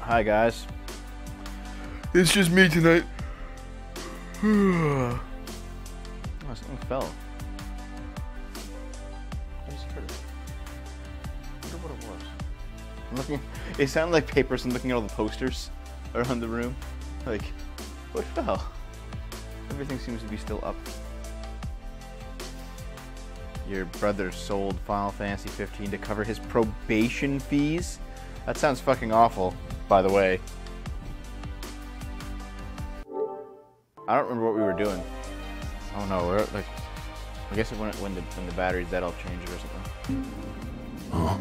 Hi guys. It's just me tonight. Oh, something fell. I just heard it. I wonder what it was. I'm looking. It sounded like papers. I'm looking at all the posters around the room. Like, what fell? Everything seems to be still up. Your brother sold Final Fantasy 15 to cover his probation fees? That sounds fucking awful, by the way. I don't remember what we were doing. Oh no, we're like... I guess when the battery's dead, I'll change it or something. Oh.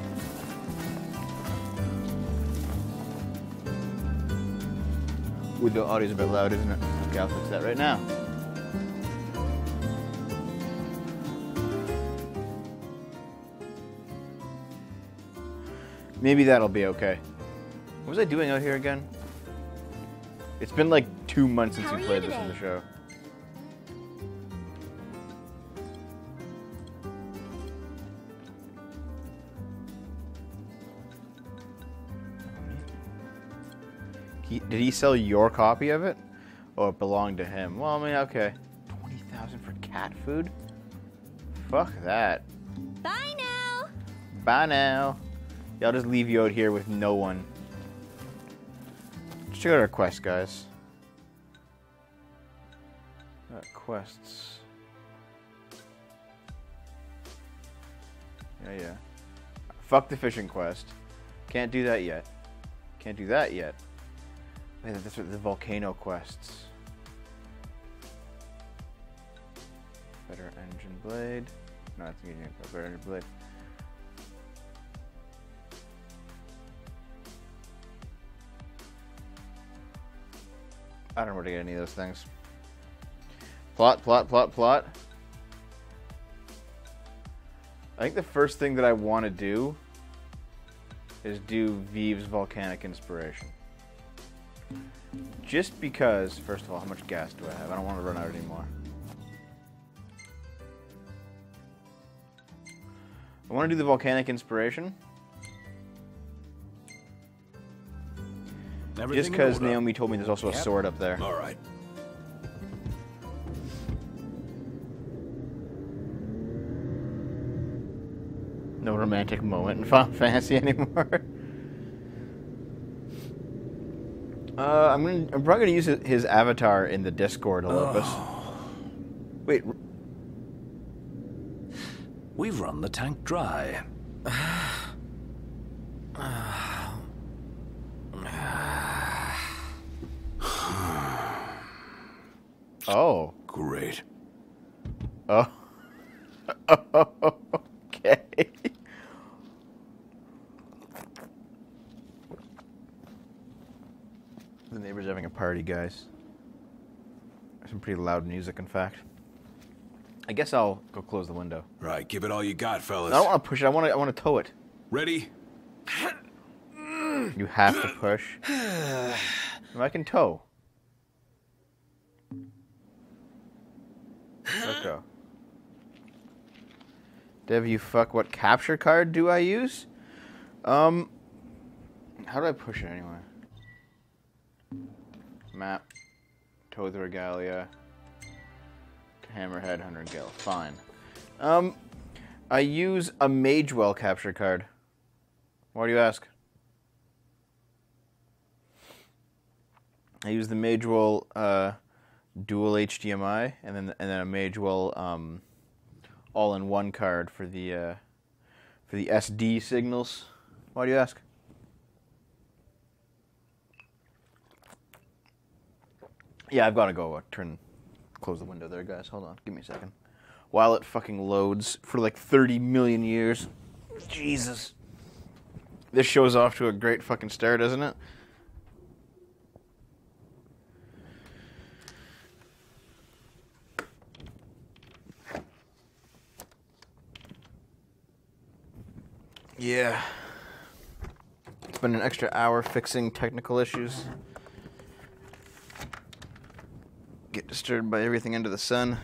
Ooh, the audio's a bit loud, isn't it? Okay, I'll fix that right now. Maybe that'll be okay. What was I doing out here again? It's been like 2 months since we played this in the show. Did he sell your copy of it? Or it belonged to him? Well, I mean, okay. 20,000 for cat food? Fuck that. Bye now! Bye now. Yeah, I'll just leave you out here with no one. Let's check out our quest, guys. Quests. Yeah. Fuck the fishing quest. Can't do that yet. Can't do that yet. Wait, that's what the volcano quests. Better engine blade. No, it's getting a better engine blade. I don't know where to get any of those things. Plot. I think the first thing that I want to do is do Vive's volcanic inspiration. Just because, first of all, how much gas do I have? I don't want to run out anymore. I want to do the volcanic inspiration. Just because Naomi told me there's also a sword up there. All right. No romantic moment in Final Fantasy anymore. I'm probably gonna use his avatar in the Discord, Olympus. Wait. We've run the tank dry. Oh. Great. Oh. Okay. The neighbor's having a party, guys. Some pretty loud music, in fact. I guess I'll go close the window. Right, give it all you got, fellas. I don't want to push it. I want to tow it. Ready? You have to push. No, I can tow. Let's go. Dev, you fuck. What capture card do I use? How do I push it anyway? Map. Tow the Regalia. Hammerhead, 100 gil. Fine. I use a Magewell capture card. Why do you ask? I use the Magewell dual HDMI and then a Magewell all-in-one card for the SD signals. Why do you ask? Yeah, I've got to go close the window there, guys. Hold on, give me a second. While it fucking loads for like 30 million years. Jesus. This show's off to a great fucking start, isn't it? Yeah. It's been an extra hour fixing technical issues. Get disturbed by everything under the sun.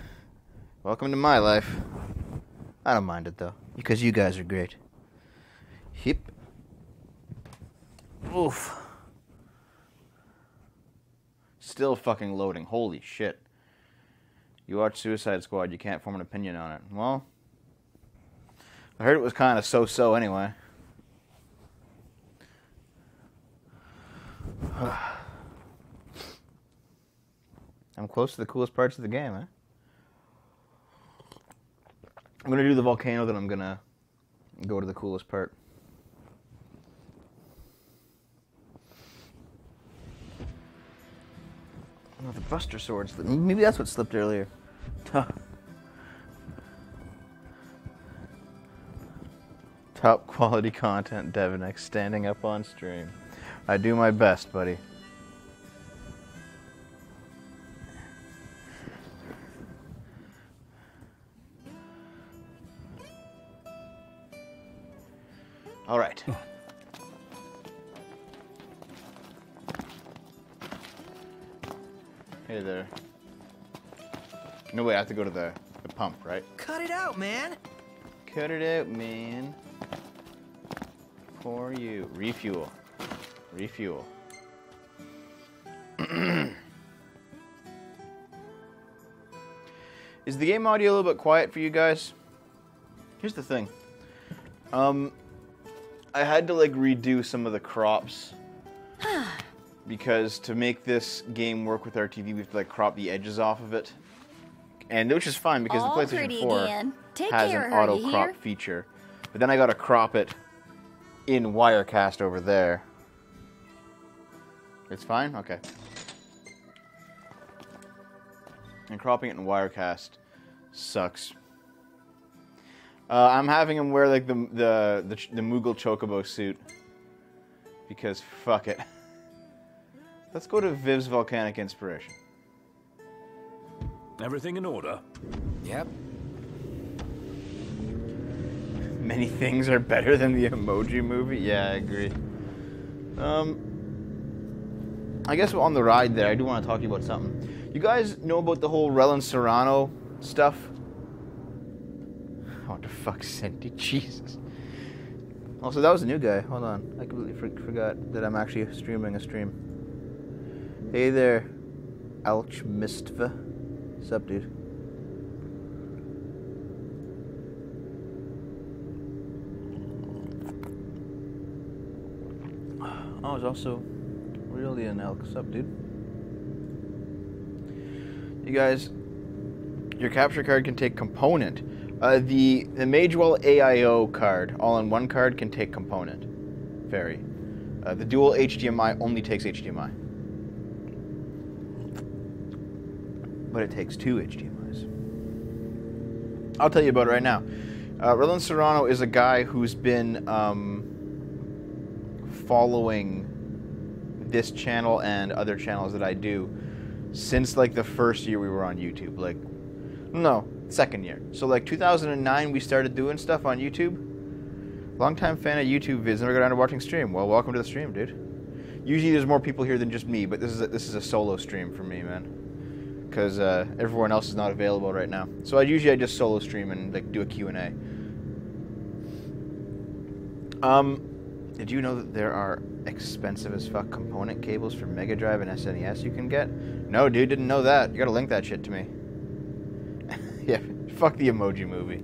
Welcome to my life. I don't mind it though, because you guys are great. Hip. Oof. Still fucking loading. Holy shit. You watch Suicide Squad, you can't form an opinion on it. Well, I heard it was kind of so-so anyway. I'm close to the coolest parts of the game, eh? I'm gonna do the volcano, then I'm gonna go to the coolest part. Oh, the Buster Swords. Maybe that's what slipped earlier. Top quality content, Devinex, standing up on stream. I do my best, buddy. All right. Hey there. No, wait, I have to go to the pump, right? Cut it out, man. Cut it out, man. For you. Refuel. Refuel. Is the game audio a little bit quiet for you guys? Here's the thing. I had to like redo some of the crops because to make this game work with our TV, we have to like crop the edges off of it, and which is fine because All the PlayStation pretty 4 again. Take has care an of her, auto you crop hear? feature. But then I got to crop it in Wirecast over there. It's fine? Okay. And cropping it in Wirecast sucks. I'm having him wear like the Moogle Chocobo suit because fuck it. Let's go to Viv's Volcanic Inspiration. Everything in order? Yep. Many things are better than the Emoji Movie. Yeah, I agree. I guess on the ride there, I do want to talk to you about something. You guys know about the whole RelynSerano stuff? What the fuck, Cindy? Jesus. Also, that was a new guy. Hold on. I completely forgot that I'm actually streaming a stream. Hey there, Alchmistva. Sup, dude? Oh, it's also really an elk. Sup, dude? You guys, your capture card can take component. The Magewell AIO card, all-in-one card, can take component. Fairy. The dual HDMI only takes HDMI. But it takes two HDMIs. I'll tell you about it right now. RelynSerano is a guy who's been following this channel and other channels that I do since like the first year we were on YouTube. Like, no, second year. So like 2009 we started doing stuff on YouTube. Longtime fan of YouTube vids, never got around to watching stream. Well, welcome to the stream, dude. Usually there's more people here than just me, but this is a solo stream for me, man. Because everyone else is not available right now. So I just solo stream and like do a Q&A. Did you know that there are expensive as fuck component cables for Mega Drive and SNES you can get? No, dude, didn't know that. You gotta link that shit to me. Yeah, fuck the Emoji Movie.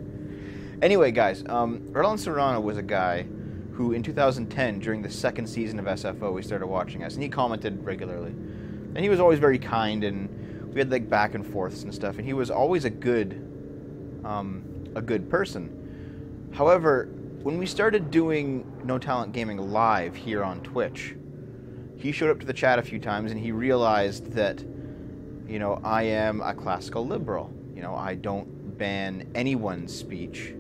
Anyway, guys, RelynSerano was a guy who in 2010, during the second season of SFO, we started watching us, and he commented regularly. And he was always very kind, and we had like back and forths and stuff, and he was always a good person. However, when we started doing No Talent Gaming live here on Twitch, he showed up to the chat a few times and he realized that, you know, I am a classical liberal. You know, I don't ban anyone's speech,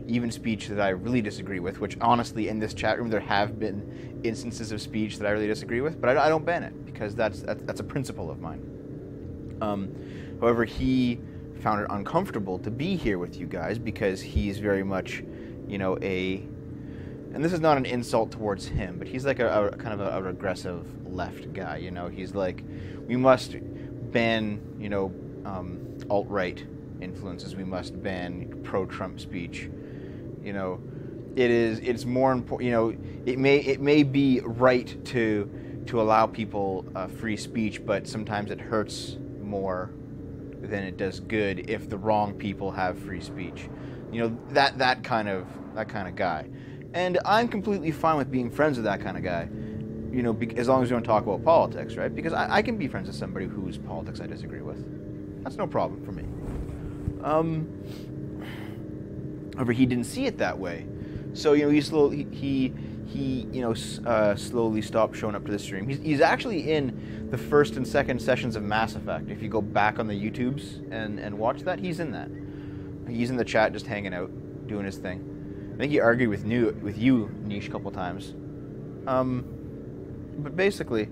even speech that I really disagree with, which honestly in this chat room there have been instances of speech that I really disagree with, but I don't ban it because that's a principle of mine. However, he found it uncomfortable to be here with you guys because he's very much, you know, and this is not an insult towards him, but he's like a kind of a regressive left guy, you know. He's like, we must ban, you know, alt-right influences. We must ban pro-Trump speech. You know, it's more important, you know, it may be right to to allow people free speech, but sometimes it hurts more than it does good if the wrong people have free speech. You know, that kind of guy. And I'm completely fine with being friends with that kind of guy. You know, as long as we don't talk about politics, right? Because I can be friends with somebody whose politics I disagree with. That's no problem for me. However, he didn't see it that way. So, you know, he slowly stopped showing up to the stream. He's actually in the first and second sessions of Mass Effect. If you go back on the YouTubes and watch that, he's in that. He's in the chat just hanging out, doing his thing. I think he argued with you, Niche, a couple times. But basically,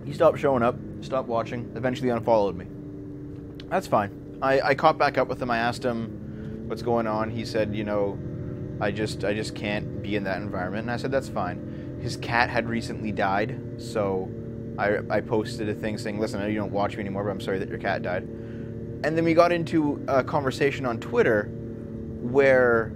he stopped showing up, stopped watching, eventually unfollowed me. That's fine. I caught back up with him. I asked him what's going on. He said, you know, I just can't be in that environment. And I said, that's fine. His cat had recently died, so I posted a thing saying, listen, I know you don't watch me anymore, but I'm sorry that your cat died. And then we got into a conversation on Twitter where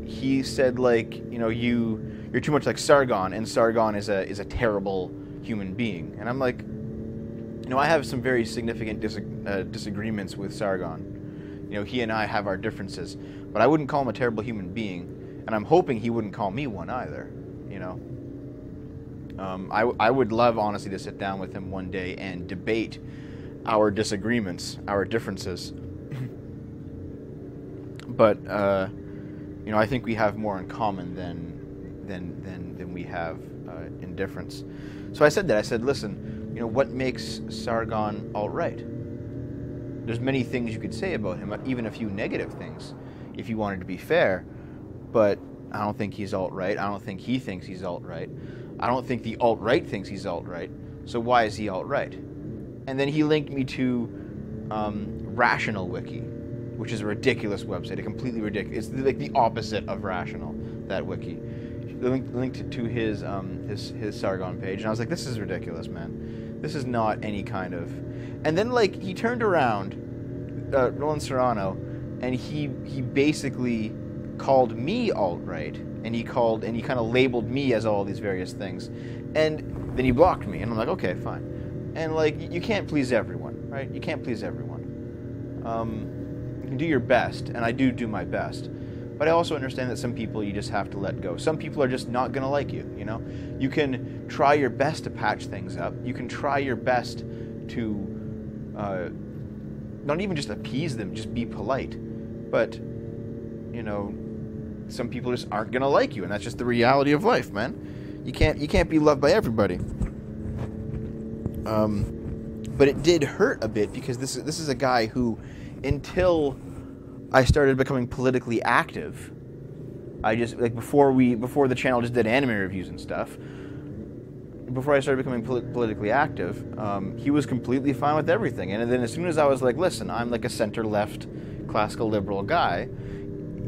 he said, like, you know, you're too much like Sargon, and Sargon is a terrible human being. And I'm like, you know, I have some very significant disagreements with Sargon. You know, he and I have our differences, but I wouldn't call him a terrible human being, and I'm hoping he wouldn't call me one either. You know, I would love, honestly, to sit down with him one day and debate our disagreements, our differences. But you know, I think we have more in common than we have in difference. So I said that. I said, listen, you know, what makes Sargon alt-right? There's many things you could say about him, even a few negative things, if you wanted to be fair. But I don't think he's alt-right. I don't think he thinks he's alt-right. I don't think the alt-right thinks he's alt-right. So why is he alt-right? And then he linked me to Rational Wiki, which is a ridiculous website, a completely ridiculous. It's like the opposite of Rational, that wiki. Linked it to his Sargon page, and I was like, this is ridiculous, man. This is not any kind of... And then, like, he turned around, RelynSerano, and he basically called me alt-right, and he kind of labeled me as all these various things. And then he blocked me, and I'm like, okay, fine. And, like, you can't please everyone, right? You can't please everyone. You can do your best, and I do my best. But I also understand that some people you just have to let go. Some people are just not going to like you, you know? You can try your best to patch things up. You can try your best to not even just appease them, just be polite. But, you know, some people just aren't going to like you, and that's just the reality of life, man. You can't be loved by everybody. But it did hurt a bit because this is a guy who, until I started becoming politically active, I just, like, before the channel just did anime reviews and stuff, before I started becoming politically active, he was completely fine with everything. And then as soon as I was like, listen, I'm like a center-left classical liberal guy,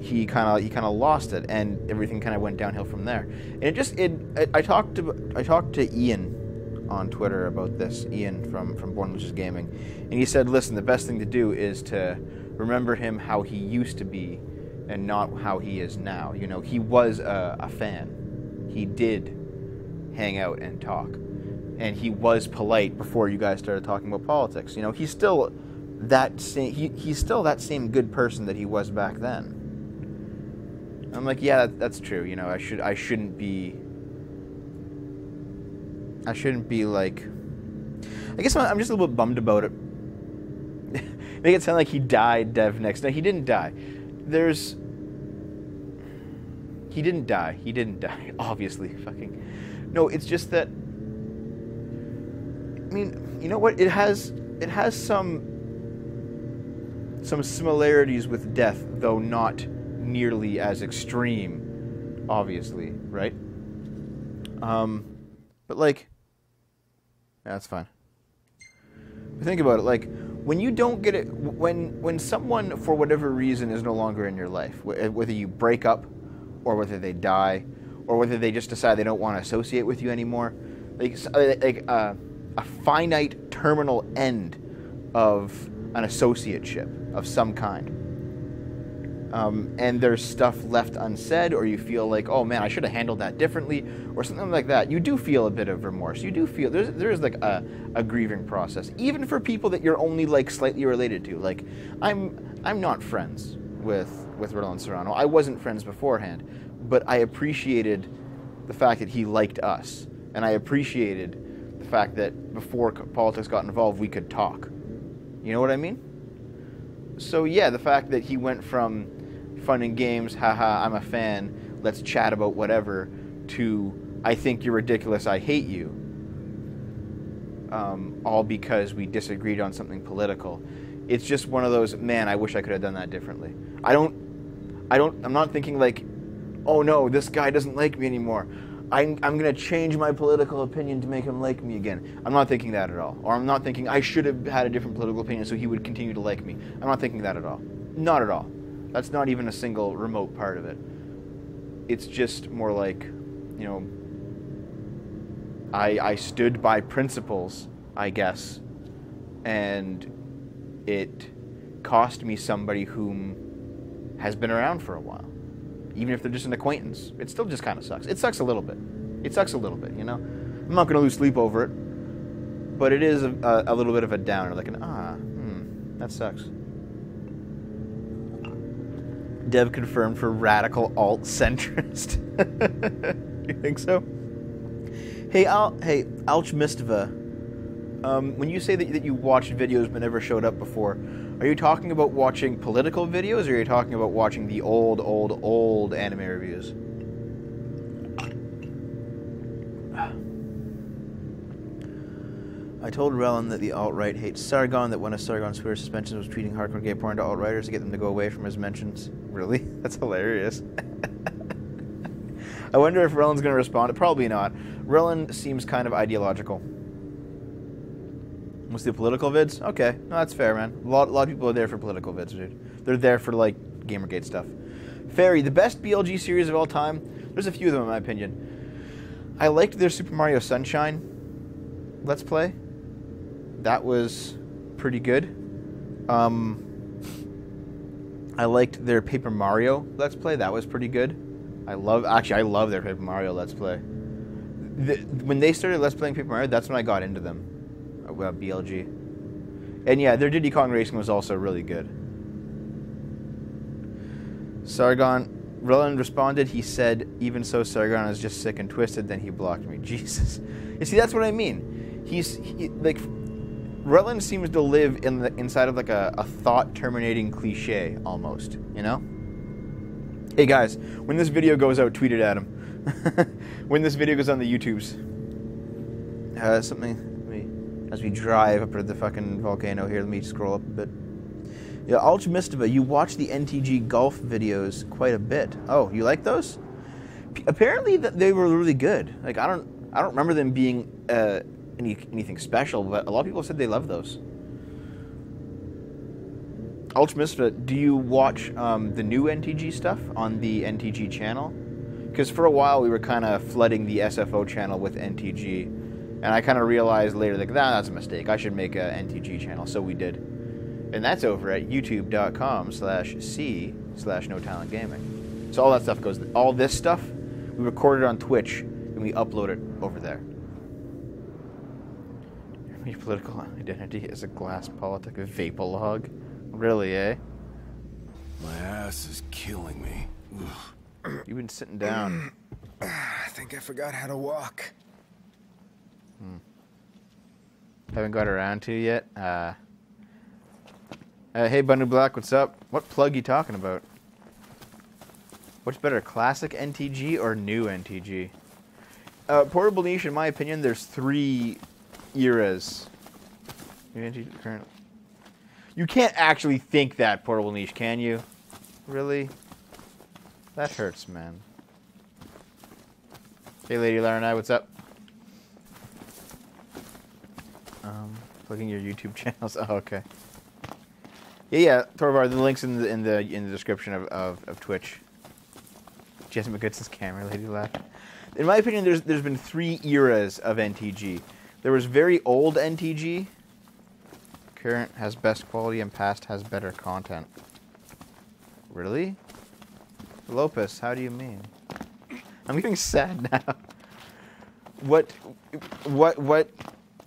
he kind of lost it, and everything kind of went downhill from there. And I talked to Ian on Twitter about this, Ian from Born Witches Gaming, and he said, listen, the best thing to do is to remember him how he used to be and not how he is now. You know, he was a fan. He did hang out and talk, and he was polite before you guys started talking about politics. You know, he's still that same good person that he was back then. I'm like, yeah, that's true. You know, I shouldn't be like, I guess I'm just a little bit bummed about it. Make it sound like he died, Dev Next. No, he didn't die. He didn't die, obviously. Fucking. No, it's just that, I mean, you know what? It has some similarities with death, though not nearly as extreme, obviously, right? But, like, yeah, that's fine. But think about it, like, when you don't get it, when someone, for whatever reason, is no longer in your life, whether you break up, or whether they die, or whether they just decide they don't want to associate with you anymore, like a finite terminal end of an associateship of some kind. and there's stuff left unsaid, or you feel like, oh man, I should have handled that differently, or something like that, you do feel a bit of remorse. You do feel there's like a grieving process, even for people that you're only like slightly related to. Like, I'm not friends with RelynSerano. I wasn't friends beforehand, but I appreciated the fact that he liked us, and I appreciated the fact that before politics got involved, we could talk. You know what I mean? So yeah, the fact that he went from fun and games, haha, I'm a fan, let's chat about whatever, to I think you're ridiculous, I hate you, all because we disagreed on something political. It's just one of those, man, I wish I could have done that differently. I'm not thinking like, oh no, this guy doesn't like me anymore, I'm going to change my political opinion to make him like me again. I'm not thinking that at all. Or I'm not thinking I should have had a different political opinion so he would continue to like me. I'm not thinking that at all. Not at all. That's not even a single remote part of it. It's just more like, you know, I stood by principles, I guess, and it cost me somebody whom has been around for a while. Even if they're just an acquaintance, it still just kind of sucks. It sucks a little bit. It sucks a little bit, you know? I'm not going to lose sleep over it, but it is a little bit of a downer, like that sucks. Dev confirmed for radical alt-centrist. You think so? Hey, Alchmistava, when you say that you watched videos but never showed up before, are you talking about watching political videos, or are you talking about watching the old anime reviews? I told Relyn that the alt-right hates Sargon, that one of Sargon's Twitter suspensions was tweeting hardcore gay porn to alt-writers to get them to go away from his mentions. Really? That's hilarious. I wonder if Relyn's going to respond. Probably not. Relyn seems kind of ideological. What's the political vids? Okay, no, that's fair, man. A lot of people are there for political vids, dude. They're there for, like, Gamergate stuff. Fairy, the best BLG series of all time. There's a few of them, in my opinion. I liked their Super Mario Sunshine Let's Play. That was pretty good. I liked their Paper Mario Let's Play. That was pretty good. I love their Paper Mario Let's Play. When they started Let's Playing Paper Mario, that's when I got into them. BLG. And yeah, their Diddy Kong Racing was also really good. Sargon, Relyn responded, he said, even so, Sargon is just sick and twisted, then he blocked me. Jesus. You see, that's what I mean. Like, Relyn seems to live inside of like a thought-terminating cliche, almost, you know? Hey guys, when this video goes out, tweet it at him. When this video goes on the YouTubes. As we drive up to the fucking volcano here, let me scroll up a bit. Yeah, Alchmistava, you watch the NTG golf videos quite a bit. Oh, you like those? Apparently they were really good. Like, I don't remember them being anything special, but a lot of people said they love those. Alchmistava, do you watch the new NTG stuff on the NTG channel? Because for a while we were kind of flooding the SFO channel with NTG. And I kind of realized later, like, that's a mistake. I should make a NTG channel. So we did. And that's over at youtube.com/c/NoTalentGaming. So all that stuff goes, all this stuff, we record it on Twitch, and we upload it over there. Your political identity is a glass politic vapor-log. Really, eh? My ass is killing me. You've been sitting down. I think I forgot how to walk. Haven't got around to yet. Hey, Bunny Black, what's up? What plug you talking about? What's better, classic NTG or new NTG? Portable Niche, in my opinion, there's 3 eras. New NTG, current. You can't actually think that, Portable Niche, can you? Really? That hurts, man. Hey, Lady Laranai, what's up? Plugging your YouTube channels. Oh, okay. Yeah, Torvar. The links in the description of Twitch. Jesse McGoodson's camera, Lady Laugh. In my opinion, there's been 3 eras of NTG. There was very old NTG. Current has best quality and past has better content. Really? Lopez, how do you mean? I'm getting sad now. What?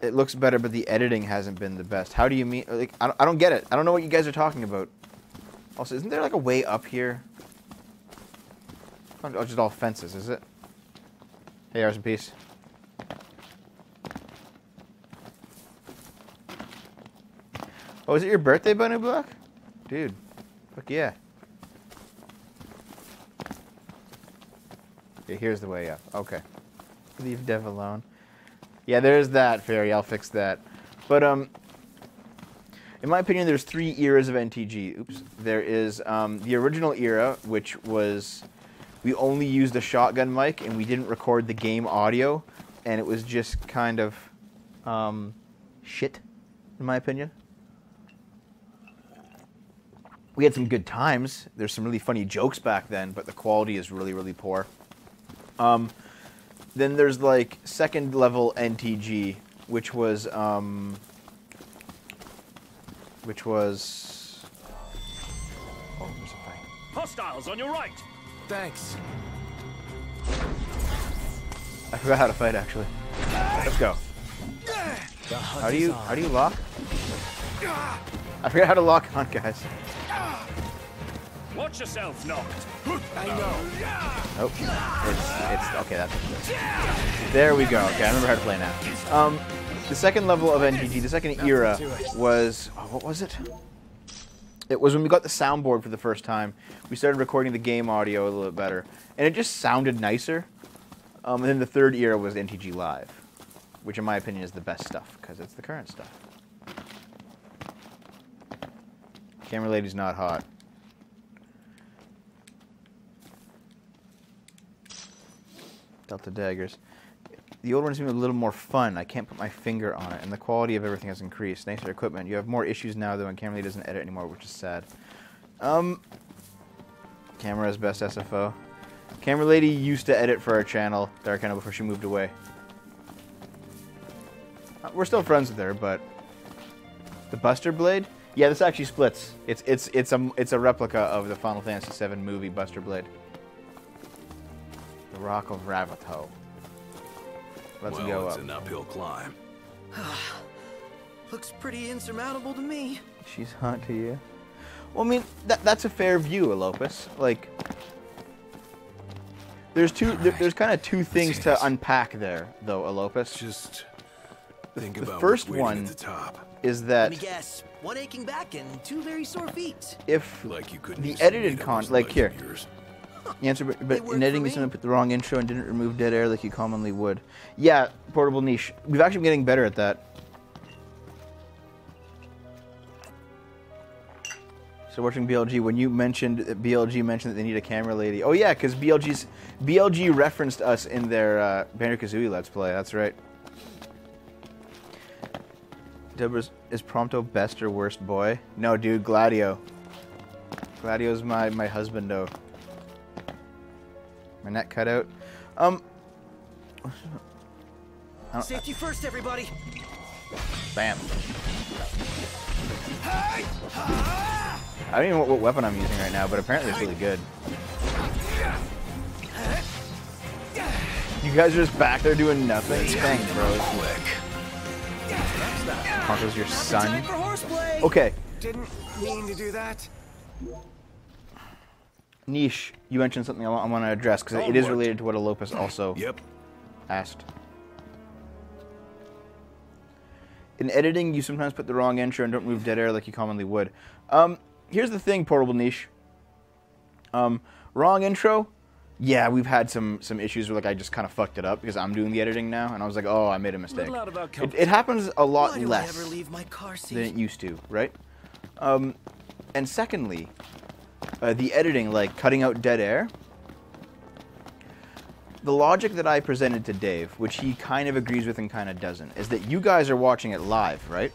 It looks better, but the editing hasn't been the best. How do you mean? Like, I don't get it. I don't know what you guys are talking about. Also, isn't there like a way up here? Oh, just all fences, is it? Hey, rest in peace. Oh, is it your birthday, Bunny Block? Dude, fuck yeah. Okay, here's the way up. Okay. Leave Dev alone. Yeah, there's that, Fairy. I'll fix that. But, in my opinion, there's 3 eras of NTG. Oops. There is the original era, which was... We only used a shotgun mic, and we didn't record the game audio, and it was just kind of shit, in my opinion. We had some good times. There's some really funny jokes back then, but the quality is really, really poor. Then there's like second level NTG, which was oh, there's a fight. Hostiles on your right. Thanks. I forgot how to fight actually. Let's go. How do you lock? I forgot how to lock on, guys. Watch yourself, Noct. I know. Oh, it's okay. That's it. There we go. Okay, I remember how to play now. The second level of NTG, the second era was what was it? It was when we got the soundboard for the first time. We started recording the game audio a little bit better, and it just sounded nicer. And then the third era was NTG Live, which in my opinion is the best stuff because it's the current stuff. Camera lady's not hot. Delta daggers. The old ones seem a little more fun. I can't put my finger on it, and the quality of everything has increased. Nicer equipment. You have more issues now, though, and Camera Lady doesn't edit anymore, which is sad. Camera's best SFO. Camera Lady used to edit for our channel, Dark Channel, before she moved away. We're still friends with her, but the Buster Blade. Yeah, this actually splits. It's a replica of the Final Fantasy VII movie Buster Blade. The Rock of Ravato. Let's go It's up. an uphill climb. Looks pretty insurmountable to me. She's hot to you. Well, I mean, that's a fair view, Elopus. Like, there's kind of two things to unpack there, though, Elopus. Just think The about first what's waiting one at the top. is Let me that guess. One aching back and 2 very sore feet. if Like you couldn't the use edited tomatoes like here, of yours. the answer, but They work in editing for you someone me. put the wrong intro and didn't remove dead air like you commonly would. Yeah, Portable Niche. We've actually been getting better at that. So watching BLG, when you mentioned BLG mentioned that they need a camera lady. Oh yeah, because BLG referenced us in their Banjo-Kazooie Let's Play. That's right. Deborah's, is Prompto best or worst boy? No, dude, Gladio. Gladio's my husbando. My neck cut out. Safety first, everybody. Bam. I don't even know what weapon I'm using right now, but apparently it's really good. You guys are just back there doing nothing. Thanks, bro. Poncho's your son. Time for horseplay. Okay, Didn't mean to do that. Niche, you mentioned something I want to address because it is related to what Elopus also Yep. asked. In editing, you sometimes put the wrong intro and don't remove dead air like you commonly would. Here's the thing, Portable Niche. Wrong intro. Yeah, we've had some issues where like I just kind of fucked it up because I'm doing the editing now, and I was like, oh, I made a mistake. Little out of our It happens a lot Why do I less ever leave my car seat? than it used to, right? And secondly, the editing, like cutting out dead air. The logic that I presented to Dave, which he kind of agrees with and kind of doesn't, is that you guys are watching it live, right?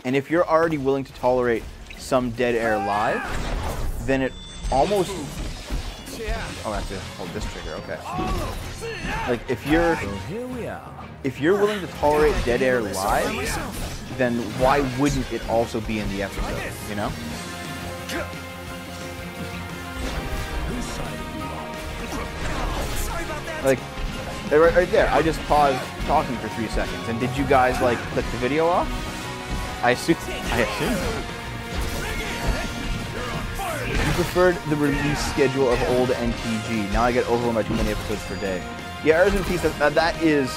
And if you're already willing to tolerate some dead air live, then it almost... Oh, I have to hold this trigger, okay. Like, if you're... Here we are. If you're willing to tolerate dead air live, then why wouldn't it also be in the episode, you know? Like, right there, I just paused talking for 3 seconds. And did you guys, like, click the video off? I assume. You preferred the release schedule of old NTG. Now I get overwhelmed by too many episodes per day. Yeah, Errors in Peace, that is...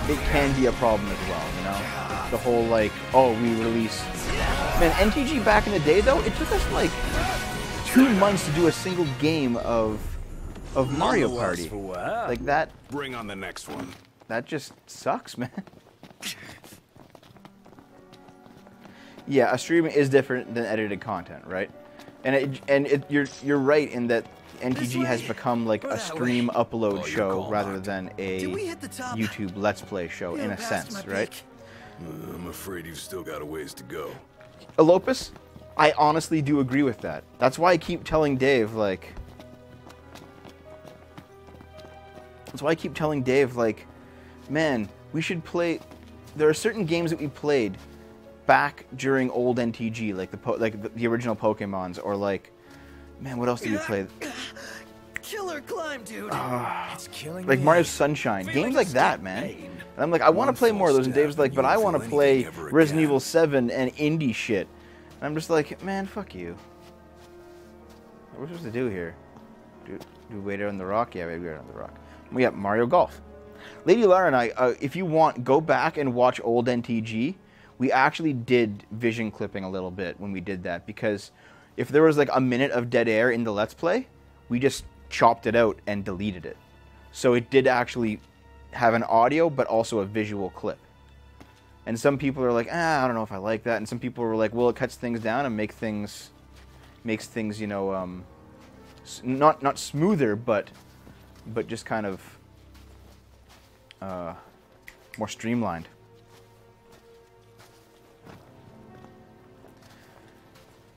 It can be a problem as well, you know? The whole, like, oh, we release... Man, NTG back in the day, though, it took us, like, 2 months to do a single game of Mario Party. Like, that... Bring on the next one. That just sucks, man. Yeah, a stream is different than edited content, right? And you're right in that NTG has become like a stream upload show rather than a YouTube Let's Play show in a sense, right? I'm afraid you've still got a ways to go. Elopus, I honestly do agree with that. That's why I keep telling Dave, like... man, we should play... There are certain games that we played back during old NTG, like the original Pokemons, or like... Man, what else did we play? Killer climb, dude. It's killing Like me. Mario Sunshine. Games like that, man. And I'm like, I want to play more of those, and Dave's like, but I want to play Resident Evil 7 and indie shit. And I'm just like, man, fuck you. What are we supposed to do here? Do we wait on the rock? Yeah, we wait on the rock. We got Mario Golf. Lady Lara and I, if you want, go back and watch old NTG. We actually did vision clipping a little bit when we did that, because if there was like a minute of dead air in the Let's Play, we just chopped it out and deleted it. So it did actually have an audio, but also a visual clip. And some people are like, I don't know if I like that. And some people were like, well, it cuts things down and makes things, you know, not smoother, but just kind of more streamlined.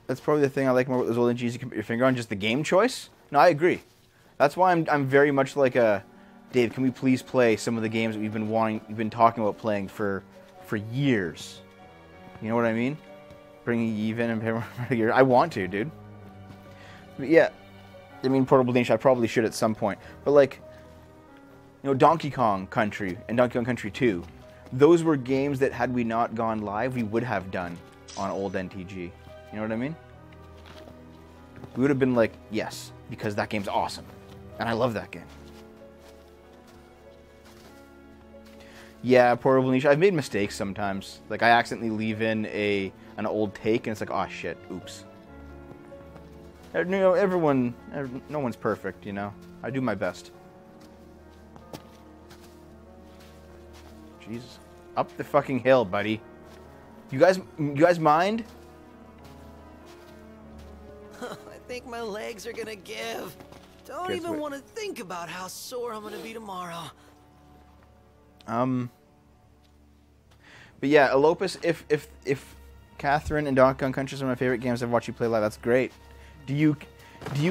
That's probably the thing I like more about those old NGs you can put your finger on, just the game choice. No, I agree. That's why I'm very much like a Dave. Can we please play some of the games that we've been talking about playing for years? You know what I mean? Bringing Eve in and I want to, dude. But yeah, I mean Portable Nation. I probably should at some point. But like, you know, Donkey Kong Country and Donkey Kong Country 2, those were games that had we not gone live, we would have done on old NTG. You know what I mean? We would have been like, yes, because that game's awesome. And I love that game. Yeah, Portable Niche. I've made mistakes sometimes. Like, I accidentally leave in an old take, and it's like, oh, shit, oops. You know, no one's perfect, you know? I do my best. Jesus. Up the fucking hill, buddy. You guys mind? I think my legs are gonna give. Don't even want to think about how sore I'm gonna be tomorrow. But yeah, Elopus, if Catherine and Donkey Kong Country are my favorite games I've watched you play live, that's great. Do you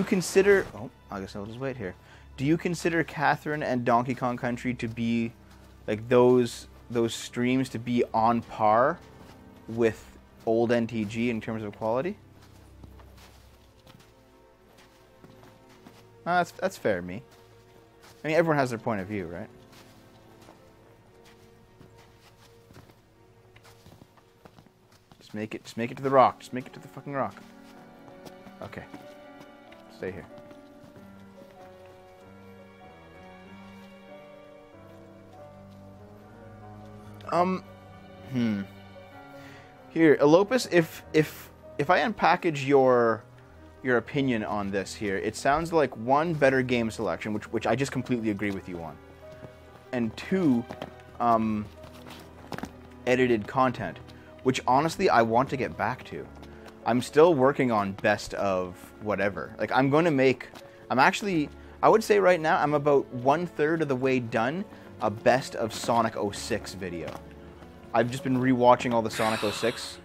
consider... Oh, I guess I'll just wait here. Do you consider Catherine and Donkey Kong Country to be, like, those streams to be on par with old NTG in terms of quality? That's fair, me. I mean, everyone has their point of view, right? Just make it to the rock. Just make it to the fucking rock. Okay. Stay here. Here, Elopus, if I unpackage your opinion on this here, it sounds like 1, better game selection, which I just completely agree with you on, and 2, edited content, which honestly I want to get back to. I'm still working on best of whatever. Like, I would say right now I'm about 1/3 of the way done a best of Sonic 06 video. I've just been rewatching all the Sonic 06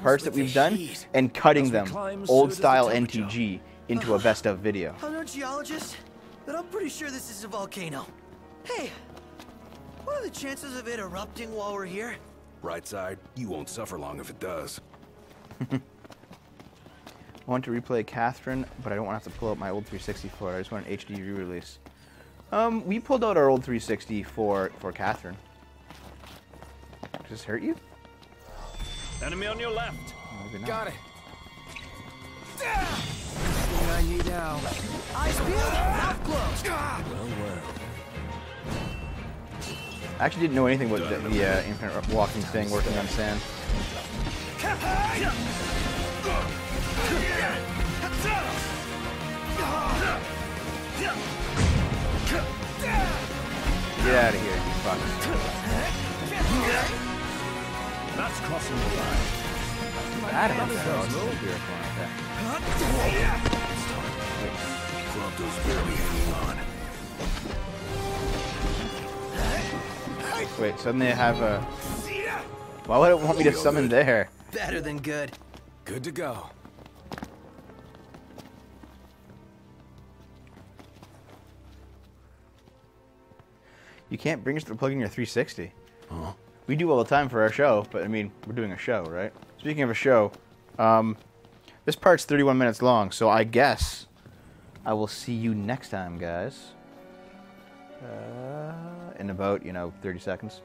parts that we've done and cutting them old style NTG into a best of video. I'm no geologist, but I'm pretty sure this is a volcano. Hey, what are the chances of it erupting while we're here? Right side, you won't suffer long if it does. I want to replay Catherine, but I don't want to have to pull out my old 360 for it. I just want an HD re-release. We pulled out our old 360 for Catherine. Does this hurt you? Enemy on your left. Maybe not. Got it. Everything I need now. Eyes peeled, mouth closed. I actually didn't know anything about the infinite walking thing working on sand. Get out of here, you fuckers. That's crossing the line. Bad about that. Prompto's barely hanging on. Wait, suddenly I have a... Why would it want me to summon there? Better than good. Good to go. You can't bring us to plug in your 360. Huh? We do all the time for our show, but I mean, we're doing a show, right? Speaking of a show, this part's 31 minutes long, so I guess I will see you next time, guys. In about, 30 seconds.